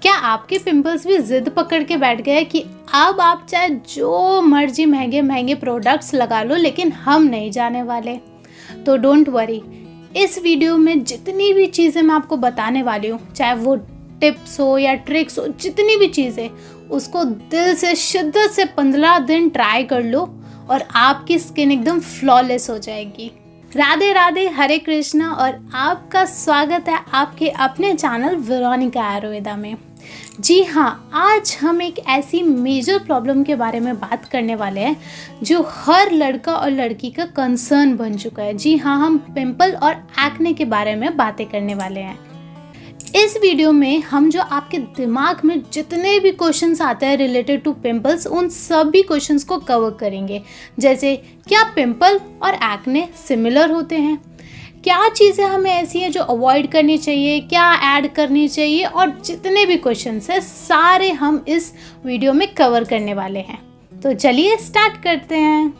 क्या आपके पिंपल्स भी जिद पकड़ के बैठ गए कि अब आप चाहे जो मर्जी महंगे महंगे प्रोडक्ट्स लगा लो लेकिन हम नहीं जाने वाले? तो डोंट वरी, इस वीडियो में जितनी भी चीज़ें मैं आपको बताने वाली हूँ, चाहे वो टिप्स हो या ट्रिक्स हो, जितनी भी चीज़ें, उसको दिल से शिद्दत से 15 दिन ट्राई कर लो और आपकी स्किन एकदम फ्लॉलेस हो जाएगी। राधे राधे, हरे कृष्णा और आपका स्वागत है आपके अपने चैनल वेरोनिका आयुर्वेदा में। जी हाँ, आज हम एक ऐसी मेजर प्रॉब्लम के बारे में बात करने वाले हैं जो हर लड़का और लड़की का कंसर्न बन चुका है। जी हाँ, हम पिंपल और एक्ने के बारे में बातें करने वाले हैं। इस वीडियो में हम जो आपके दिमाग में जितने भी क्वेश्चंस आते हैं रिलेटेड टू पिंपल्स, उन सभी क्वेश्चंस को कवर करेंगे। जैसे, क्या पिंपल और एक्ने सिमिलर होते हैं? क्या चीज़ें हमें ऐसी हैं जो अवॉइड करनी चाहिए, क्या ऐड करनी चाहिए, और जितने भी क्वेश्चंस हैं सारे हम इस वीडियो में कवर करने वाले हैं। तो चलिए स्टार्ट करते हैं।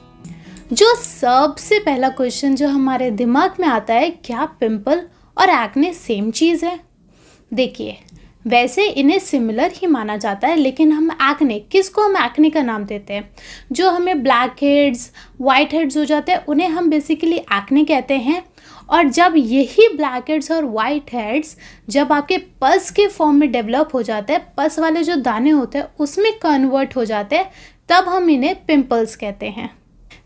जो सबसे पहला क्वेश्चन जो हमारे दिमाग में आता है, क्या पिंपल और एक्ने सेम चीज़ है? देखिए, वैसे इन्हें सिमिलर ही माना जाता है, लेकिन हम एक्ने, किसको हम एक्ने का नाम देते हैं? जो हमें ब्लैक हेड्स, वाइट हेड्स हो जाते हैं, उन्हें हम बेसिकली एक्ने कहते हैं। और जब यही ब्लैक हेड्स और वाइट हेड्स जब आपके पस के फॉर्म में डेवलप हो जाते हैं, पस वाले जो दाने होते हैं उसमें कन्वर्ट हो जाते हैं, तब हम इन्हें पिंपल्स कहते हैं।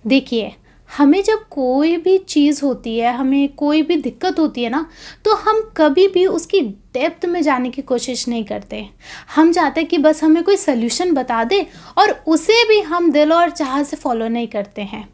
देखिए, हमें जब कोई भी चीज़ होती है, हमें कोई भी दिक्कत होती है ना, तो हम कभी भी उसकी डेप्थ में जाने की कोशिश नहीं करते। हम चाहते हैं कि बस हमें कोई सल्यूशन बता दे और उसे भी हम दिल और चाह से फॉलो नहीं करते हैं।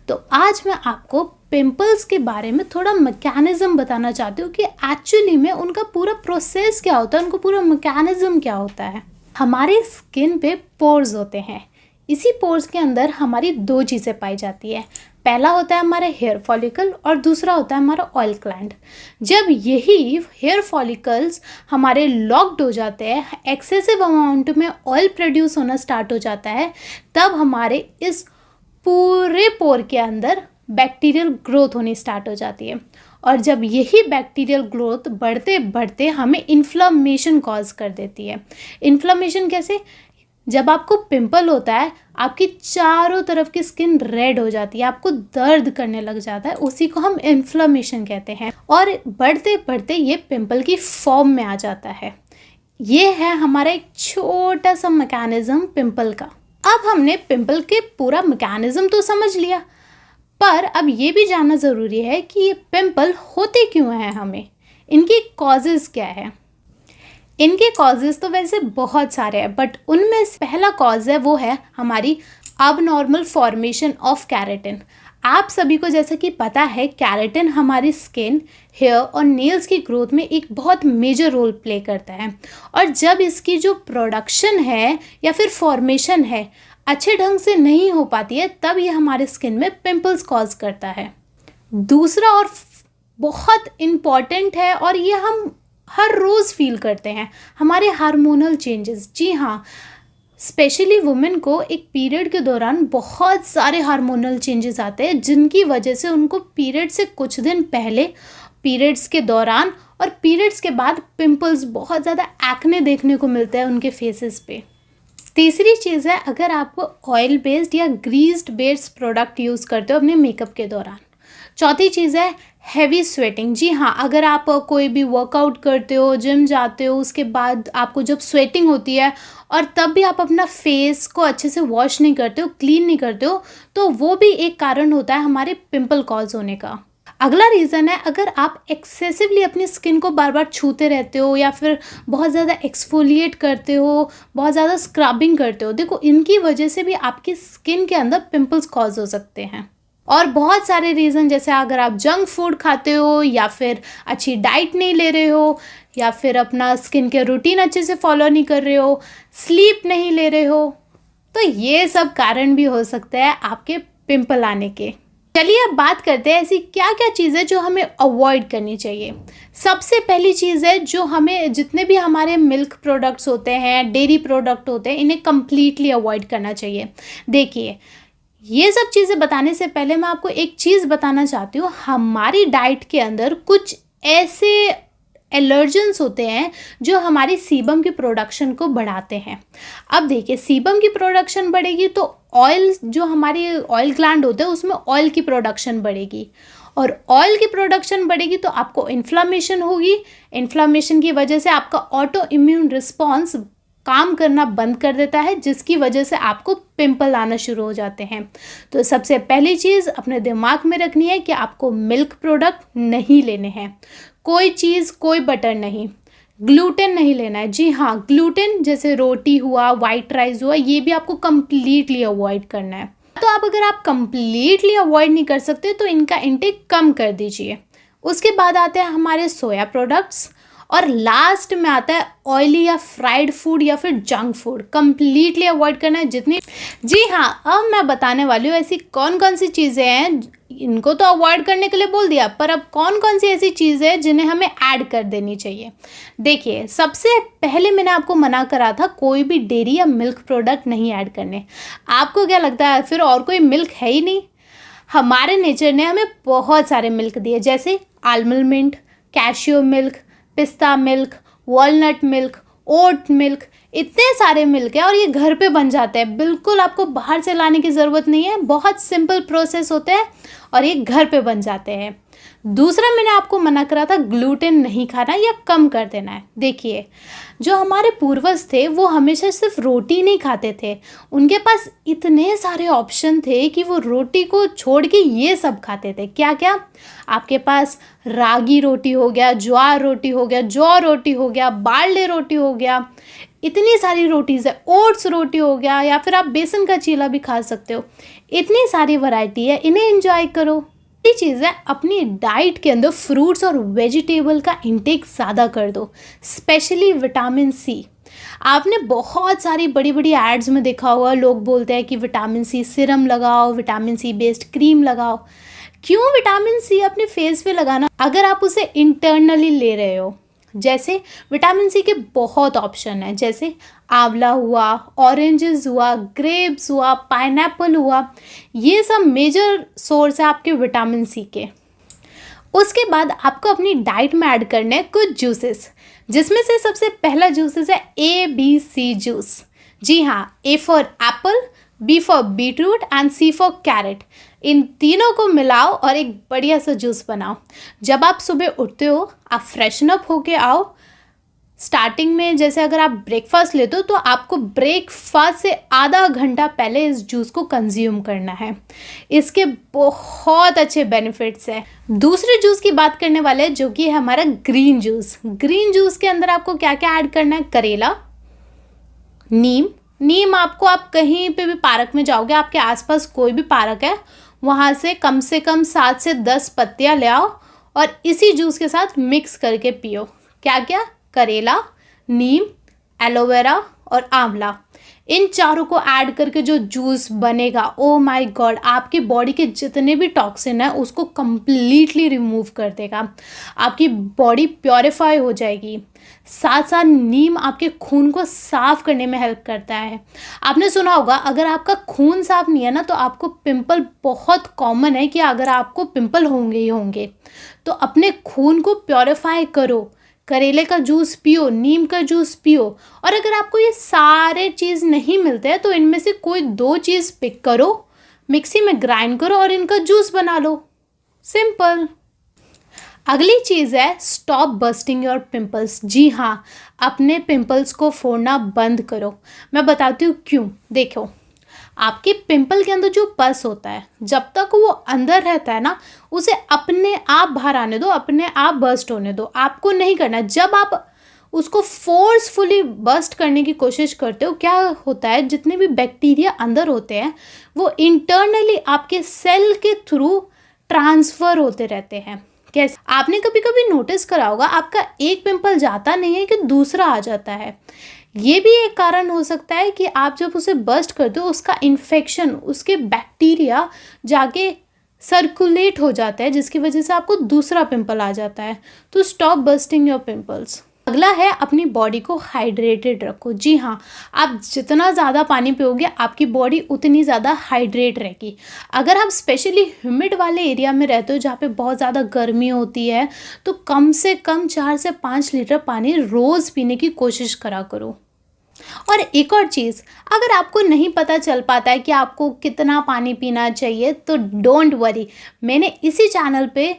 तो आज मैं आपको पिंपल्स के बारे में थोड़ा मैकेनिज़्म बताना चाहती हूँ कि एक्चुअली में उनका पूरा प्रोसेस क्या होता है, उनका पूरा मैकेनिज़्म क्या होता है। हमारे स्किन पे पोर्स होते हैं। इसी पोर्स के अंदर हमारी दो चीज़ें पाई जाती है। पहला होता है हमारा हेयर फॉलिकल और दूसरा होता है हमारा ऑयल ग्लैंड। जब यही हेयर फॉलिकल्स हमारे लॉक्ड हो जाते हैं, एक्सेसिव अमाउंट में ऑयल प्रोड्यूस होना स्टार्ट हो जाता है, तब हमारे इस पूरे पोर के अंदर बैक्टीरियल ग्रोथ होनी स्टार्ट हो जाती है। और जब यही बैक्टीरियल ग्रोथ बढ़ते बढ़ते हमें इन्फ्लेमेशन कॉज कर देती है। इन्फ्लेमेशन कैसे? जब आपको पिंपल होता है, आपकी चारों तरफ की स्किन रेड हो जाती है, आपको दर्द करने लग जाता है, उसी को हम इन्फ्लेमेशन कहते हैं। और बढ़ते बढ़ते ये पिंपल की फॉर्म में आ जाता है। ये है हमारा एक छोटा सा मैकेनिज्म पिंपल का। अब हमने पिंपल के पूरा मैकेनिज्म तो समझ लिया, पर अब ये भी जानना ज़रूरी है कि ये पिंपल होते क्यों हैं हमें, इनकी कॉजेज़ क्या है। इनके कॉजेज़ तो वैसे बहुत सारे हैं, बट उनमें से पहला कॉज है वो है हमारी अबनॉर्मल फॉर्मेशन ऑफ कैराटिन। आप सभी को जैसा कि पता है, कैराटिन हमारी स्किन, हेयर और नेल्स की ग्रोथ में एक बहुत मेजर रोल प्ले करता है। और जब इसकी जो प्रोडक्शन है या फिर फॉर्मेशन है अच्छे ढंग से नहीं हो पाती है, तब ये हमारे स्किन में पिंपल्स कॉज करता है। दूसरा और बहुत इम्पॉर्टेंट है, और ये हम हर रोज़ फील करते हैं, हमारे हार्मोनल चेंजेस। जी हाँ, स्पेशली वुमेन को एक पीरियड के दौरान बहुत सारे हार्मोनल चेंजेस आते हैं, जिनकी वजह से उनको पीरियड से कुछ दिन पहले, पीरियड्स के दौरान और पीरियड्स के बाद पिंपल्स, बहुत ज़्यादा एक्ने देखने को मिलता है उनके फेसेस पे। तीसरी चीज़ है, अगर आप ऑयल बेस्ड या ग्रीस्ड बेस्ड प्रोडक्ट यूज़ करते हो अपने मेकअप के दौरान। चौथी चीज़ है हैवी स्वेटिंग। जी हाँ, अगर आप कोई भी वर्कआउट करते हो, जिम जाते हो, उसके बाद आपको जब स्वेटिंग होती है और तब भी आप अपना फेस को अच्छे से वॉश नहीं करते हो, क्लीन नहीं करते हो, तो वो भी एक कारण होता है हमारे पिंपल कॉज होने का। अगला रीज़न है, अगर आप एक्सेसिवली अपनी स्किन को बार बार छूते रहते हो या फिर बहुत ज़्यादा एक्सफोलिएट करते हो, बहुत ज़्यादा स्क्रबिंग करते हो, देखो इनकी वजह से भी आपकी स्किन के अंदर पिंपल्स कॉज हो सकते हैं। और बहुत सारे रीज़न, जैसे अगर आप जंक फूड खाते हो या फिर अच्छी डाइट नहीं ले रहे हो या फिर अपना स्किन केयर रूटीन अच्छे से फॉलो नहीं कर रहे हो, स्लीप नहीं ले रहे हो, तो ये सब कारण भी हो सकते हैं आपके पिंपल आने के। चलिए अब बात करते हैं ऐसी क्या क्या चीज़ें जो हमें अवॉइड करनी चाहिए। सबसे पहली चीज़ है, जो हमें, जितने भी हमारे मिल्क प्रोडक्ट्स होते हैं, डेयरी प्रोडक्ट होते हैं, इन्हें कम्प्लीटली अवॉइड करना चाहिए। देखिए, ये सब चीज़ें बताने से पहले मैं आपको एक चीज़ बताना चाहती हूँ। हमारी डाइट के अंदर कुछ ऐसे एलर्जेंस होते हैं जो हमारी सीबम की प्रोडक्शन को बढ़ाते हैं। अब देखिए, सीबम की प्रोडक्शन बढ़ेगी तो ऑयल, जो हमारी ऑयल ग्लैंड होते हैं उसमें ऑयल की प्रोडक्शन बढ़ेगी, और ऑयल की प्रोडक्शन बढ़ेगी तो आपको इन्फ्लामेशन होगी। इन्फ्लामेशन की वजह से आपका ऑटो इम्यून रिस्पॉन्स काम करना बंद कर देता है, जिसकी वजह से आपको पिंपल आना शुरू हो जाते हैं। तो सबसे पहली चीज़ अपने दिमाग में रखनी है कि आपको मिल्क प्रोडक्ट नहीं लेने हैं, कोई चीज़, कोई बटर नहीं, ग्लूटेन नहीं लेना है। जी हाँ, ग्लूटेन जैसे रोटी हुआ, वाइट राइस हुआ, ये भी आपको कम्प्लीटली अवॉइड करना है। तो अगर आप कम्प्लीटली अवॉइड नहीं कर सकते तो इनका इंटेक कम कर दीजिए। उसके बाद आते हैं हमारे सोया प्रोडक्ट्स, और लास्ट में आता है ऑयली या फ्राइड फूड या फिर जंक फूड, कम्प्लीटली अवॉइड करना है जितनी। जी हाँ, अब मैं बताने वाली हूँ ऐसी कौन कौन सी चीज़ें हैं, इनको तो अवॉइड करने के लिए बोल दिया, पर अब कौन कौन सी ऐसी चीज़ें हैं जिन्हें हमें ऐड कर देनी चाहिए। देखिए, सबसे पहले मैंने आपको मना करा था कोई भी डेयरी या मिल्क प्रोडक्ट नहीं ऐड करने। आपको क्या लगता है फिर और कोई मिल्क है ही नहीं? हमारे नेचर ने हमें बहुत सारे मिल्क दिए, जैसे आलमंड मिल्क, कैशियो मिल्क, पिस्ता milk, walnut milk, oat milk, इतने सारे मिल्क है और ये घर पे बन जाते हैं। बिल्कुल आपको बाहर से लाने की ज़रूरत नहीं है, बहुत सिंपल प्रोसेस होते हैं और ये घर पे बन जाते हैं। दूसरा, मैंने आपको मना करा था ग्लूटेन नहीं खाना या कम कर देना है। देखिए, जो हमारे पूर्वज थे वो हमेशा सिर्फ रोटी नहीं खाते थे, उनके पास इतने सारे ऑप्शन थे कि वो रोटी को छोड़ के ये सब खाते थे। क्या क्या? आपके पास रागी रोटी हो गया, ज्वार रोटी हो गया, जौ रोटी हो गया, बारले रोटी हो गया, इतनी सारी रोटीज़ है, ओट्स रोटी हो गया, या फिर आप बेसन का चीला भी खा सकते हो। इतनी सारी वैरायटी है, इन्हें एंजॉय करो। चीज़ है, अपनी डाइट के अंदर फ्रूट्स और वेजिटेबल का इंटेक ज़्यादा कर दो, स्पेशली विटामिन सी। आपने बहुत सारी बड़ी बड़ी एड्स में देखा होगा, लोग बोलते हैं कि विटामिन सी सिरम लगाओ, विटामिन सी बेस्ड क्रीम लगाओ। क्यों विटामिन सी अपने फेस पे लगाना अगर आप उसे इंटरनली ले रहे हो? जैसे विटामिन सी के बहुत ऑप्शन है, जैसे आंवला हुआ, ऑरेंजेस हुआ, ग्रेप्स हुआ, पाइनएप्पल हुआ, ये सब मेजर सोर्स है आपके विटामिन सी के। उसके बाद आपको अपनी डाइट में ऐड करने हैं कुछ जूसेस, जिसमें से सबसे पहला जूसेस है ABC जूस। जी हाँ, A for apple, B for beetroot and C for carrot. इन तीनों को मिलाओ और एक बढ़िया सा जूस बनाओ। जब आप सुबह उठते हो, आप फ्रेशन अप होके आओ। स्टार्टिंग में जैसे अगर आप ब्रेकफास्ट लेते हो तो आपको ब्रेकफास्ट से आधा घंटा पहले इस जूस को कंज्यूम करना है। इसके बहुत अच्छे बेनिफिट्स हैं। दूसरे जूस की बात करने वाले हैं जो कि है हमारा ग्रीन जूस। ग्रीन जूस के अंदर आपको क्या क्या ऐड करना है? करेला, नीम आपको, आप कहीं पे भी पार्क में जाओगे, आपके आसपास कोई भी पार्क है, वहाँ से कम 7 से 10 पत्तियाँ ले आओ और इसी जूस के साथ मिक्स करके पियो। क्या क्या? करेला, नीम, एलोवेरा और आंवला, इन चारों को ऐड करके जो जूस बनेगा, ओ माय गॉड, आपकी बॉडी के जितने भी टॉक्सिन है उसको कम्प्लीटली रिमूव कर देगा। आपकी बॉडी प्योरीफाई हो जाएगी। साथ साथ नीम आपके खून को साफ़ करने में हेल्प करता है। आपने सुना होगा, अगर आपका खून साफ़ नहीं है ना तो आपको पिंपल, बहुत कॉमन है कि अगर आपको पिंपल होंगे ही होंगे। तो अपने खून को प्योरीफाई करो, करेले का जूस पियो, नीम का जूस पियो। और अगर आपको ये सारे चीज़ नहीं मिलते हैं तो इनमें से कोई 2 चीज़ पिक करो, मिक्सी में ग्राइंड करो और इनका जूस बना लो। सिंपल। अगली चीज़ है स्टॉप बस्टिंग योर पिंपल्स। जी हाँ, अपने पिंपल्स को फोड़ना बंद करो। मैं बताती हूँ क्यों। देखो, आपके पिंपल के अंदर जो पस होता है, जब तक वो अंदर रहता है ना, उसे अपने आप बाहर आने दो, अपने आप बस्ट होने दो। आपको नहीं करना। जब आप उसको फोर्सफुली बस्ट करने की कोशिश करते हो, क्या होता है, जितने भी बैक्टीरिया अंदर होते हैं वो इंटरनली आपके सेल के थ्रू ट्रांसफ़र होते रहते हैं। कैसे? आपने कभी कभी नोटिस करा होगा, आपका एक पिंपल जाता नहीं है कि दूसरा आ जाता है। ये भी एक कारण हो सकता है कि आप जब उसे बस्ट करते हो, उसका इन्फेक्शन, उसके बैक्टीरिया जाके सर्कुलेट हो जाता है, जिसकी वजह से आपको दूसरा पिंपल आ जाता है। तो स्टॉप बस्टिंग योर पिंपल्स। अगला है अपनी बॉडी को हाइड्रेटेड रखो। जी हाँ, आप जितना ज़्यादा पानी पियोगे आपकी बॉडी उतनी ज़्यादा हाइड्रेट रहेगी। अगर आप स्पेशली ह्यूमिड वाले एरिया में रहते हो जहाँ पे बहुत ज़्यादा गर्मी होती है, तो कम से कम 4 से 5 लीटर पानी रोज़ पीने की कोशिश करा करो। और एक और चीज़, अगर आपको नहीं पता चल पाता है कि आपको कितना पानी पीना चाहिए, तो डोंट वरी, मैंने इसी चैनल पे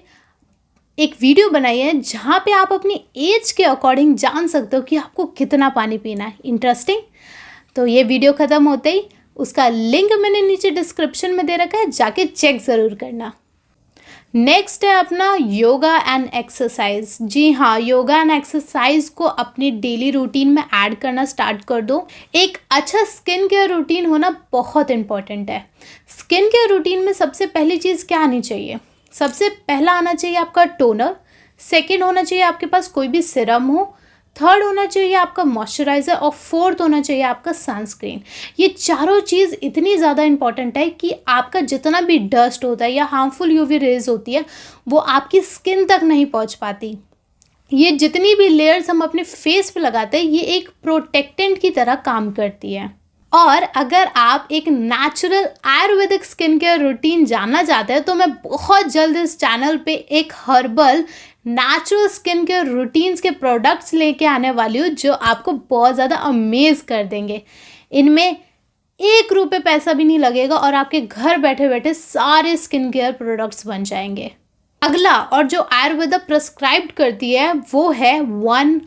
एक वीडियो बनाई है जहाँ पे आप अपनी एज के अकॉर्डिंग जान सकते हो कि आपको कितना पानी पीना है। इंटरेस्टिंग। तो ये वीडियो ख़त्म होते ही उसका लिंक मैंने नीचे डिस्क्रिप्शन में दे रखा है, जाके चेक ज़रूर करना। नेक्स्ट है अपना योगा एंड एक्सरसाइज। जी हाँ, योगा एंड एक्सरसाइज को अपनी डेली रूटीन में ऐड करना स्टार्ट कर दो। एक अच्छा स्किन केयर रूटीन होना बहुत इंपॉर्टेंट है। स्किन केयर रूटीन में सबसे पहली चीज़ क्या आनी चाहिए? सबसे पहला आना चाहिए आपका टोनर, सेकंड होना चाहिए आपके पास कोई भी सिरम हो, थर्ड होना चाहिए आपका मॉइस्चराइज़र और फोर्थ होना चाहिए आपका सनस्क्रीन। ये चारों चीज़ इतनी ज़्यादा इंपॉर्टेंट है कि आपका जितना भी डस्ट होता है या हार्मफुल यूवी रेज होती है वो आपकी स्किन तक नहीं पहुंच पाती। ये जितनी भी लेयर्स हम अपने फेस पे लगाते हैं ये एक प्रोटेक्टेंट की तरह काम करती है। और अगर आप एक natural Ayurvedic skin care routine जानना चाहते हैं तो मैं बहुत जल्द इस चैनल पे एक herbal natural skin care routines के प्रोडक्ट्स लेके आने वाली हूँ जो आपको बहुत ज़्यादा अमेज कर देंगे। इनमें 1 रुपये पैसा भी नहीं लगेगा और आपके घर बैठे बैठे सारे स्किन केयर प्रोडक्ट्स बन जाएंगे। अगला और जो आयुर्वेदा प्रिस्क्राइब करती है वो है 1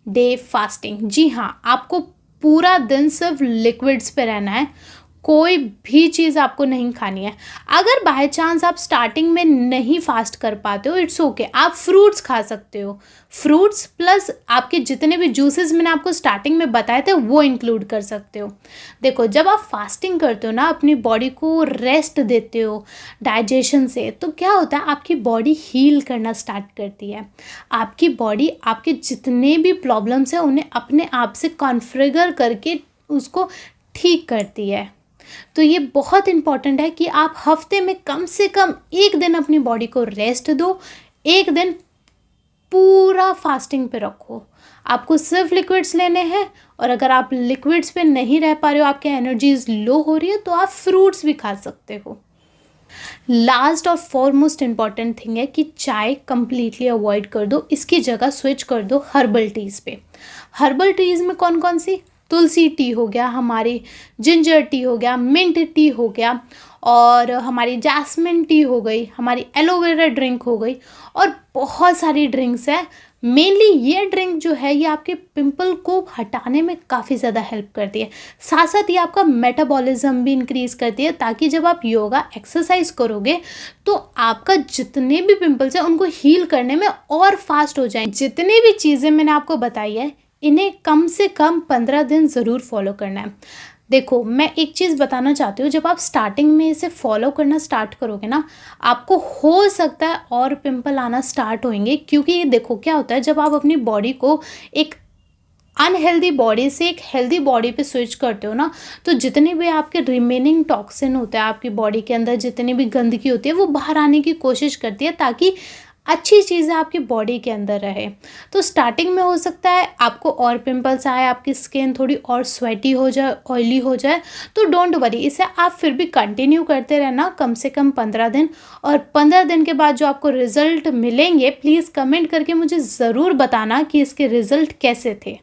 डे फास्टिंग। जी हाँ, आपको पूरा दिन सिर्फ लिक्विड्स पे रहना है, कोई भी चीज़ आपको नहीं खानी है। अगर बाय चांस आप स्टार्टिंग में नहीं फास्ट कर पाते हो, इट्स ओके, आप फ्रूट्स खा सकते हो। फ्रूट्स प्लस आपके जितने भी जूसेस मैंने आपको स्टार्टिंग में बताए थे वो इंक्लूड कर सकते हो। देखो, जब आप फास्टिंग करते हो ना, अपनी बॉडी को रेस्ट देते हो डाइजेशन से, तो क्या होता है आपकी बॉडी हील करना स्टार्ट करती है। आपकी बॉडी आपके जितने भी प्रॉब्लम्स हैं उन्हें अपने आप से कॉन्फ़िगर करके उसको ठीक करती है। तो ये बहुत इंपॉर्टेंट है कि आप हफ्ते में कम से कम 1 दिन अपनी बॉडी को रेस्ट दो, 1 दिन पूरा फास्टिंग पे रखो। आपको सिर्फ लिक्विड्स लेने हैं और अगर आप लिक्विड्स पे नहीं रह पा रहे हो, आपकी एनर्जीज लो हो रही है, तो आप फ्रूट्स भी खा सकते हो। लास्ट और फॉरमोस्ट इम्पॉर्टेंट थिंग है कि चाय कंप्लीटली अवॉइड कर दो, इसकी जगह स्विच कर दो हर्बल टीज़ पे। हर्बल टीज़ में कौन कौन सी? तुलसी टी हो गया, हमारी जिंजर टी हो गया, मिंट टी हो गया, और हमारी जैस्मिन टी हो गई, हमारी एलोवेरा ड्रिंक हो गई, और बहुत सारी ड्रिंक्स है। मेनली ये ड्रिंक जो है ये आपके पिंपल को हटाने में काफ़ी ज़्यादा हेल्प करती है। साथ साथ ये आपका मेटाबॉलिज्म भी इंक्रीज़ करती है, ताकि जब आप योगा एक्सरसाइज करोगे तो आपका जितने भी पिंपल्स हैं उनको हील करने में और फास्ट हो जाए। जितनी भी चीज़ें मैंने आपको बताई है इन्हें कम से कम 15 दिन ज़रूर फॉलो करना है। देखो, मैं एक चीज़ बताना चाहती हूँ, जब आप स्टार्टिंग में इसे फॉलो करना स्टार्ट करोगे ना, आपको हो सकता है और पिंपल आना स्टार्ट होंगे। क्योंकि देखो क्या होता है, जब आप अपनी बॉडी को एक अनहेल्दी बॉडी से एक हेल्दी बॉडी पे स्विच करते हो ना, तो जितने भी आपके रिमेनिंग टॉक्सिन होते हैं आपकी बॉडी के अंदर, जितनी भी गंदगी होती है वो बाहर आने की कोशिश करती है, ताकि अच्छी चीज़ें आपकी बॉडी के अंदर रहे। तो स्टार्टिंग में हो सकता है आपको और पिंपल्स आए, आपकी स्किन थोड़ी और स्वेटी हो जाए, ऑयली हो जाए, तो डोंट वरी, इसे आप फिर भी कंटिन्यू करते रहना कम से कम 15 दिन। और 15 दिन के बाद जो आपको रिज़ल्ट मिलेंगे, प्लीज़ कमेंट करके मुझे ज़रूर बताना कि इसके रिज़ल्ट कैसे थे।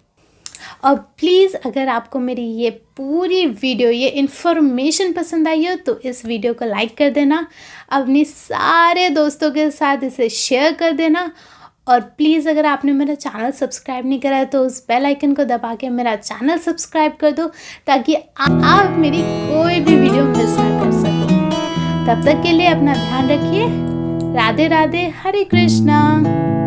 और प्लीज़ अगर आपको मेरी ये पूरी वीडियो, ये इन्फॉर्मेशन पसंद आई हो तो इस वीडियो को लाइक कर देना, अपने सारे दोस्तों के साथ इसे शेयर कर देना, और प्लीज़ अगर आपने मेरा चैनल सब्सक्राइब नहीं करा है तो उस बेल आइकन को दबा के मेरा चैनल सब्सक्राइब कर दो, ताकि आप मेरी कोई भी वीडियो मिस ना कर सको। तब तक के लिए अपना ध्यान रखिए। राधे राधे, हरे कृष्णा।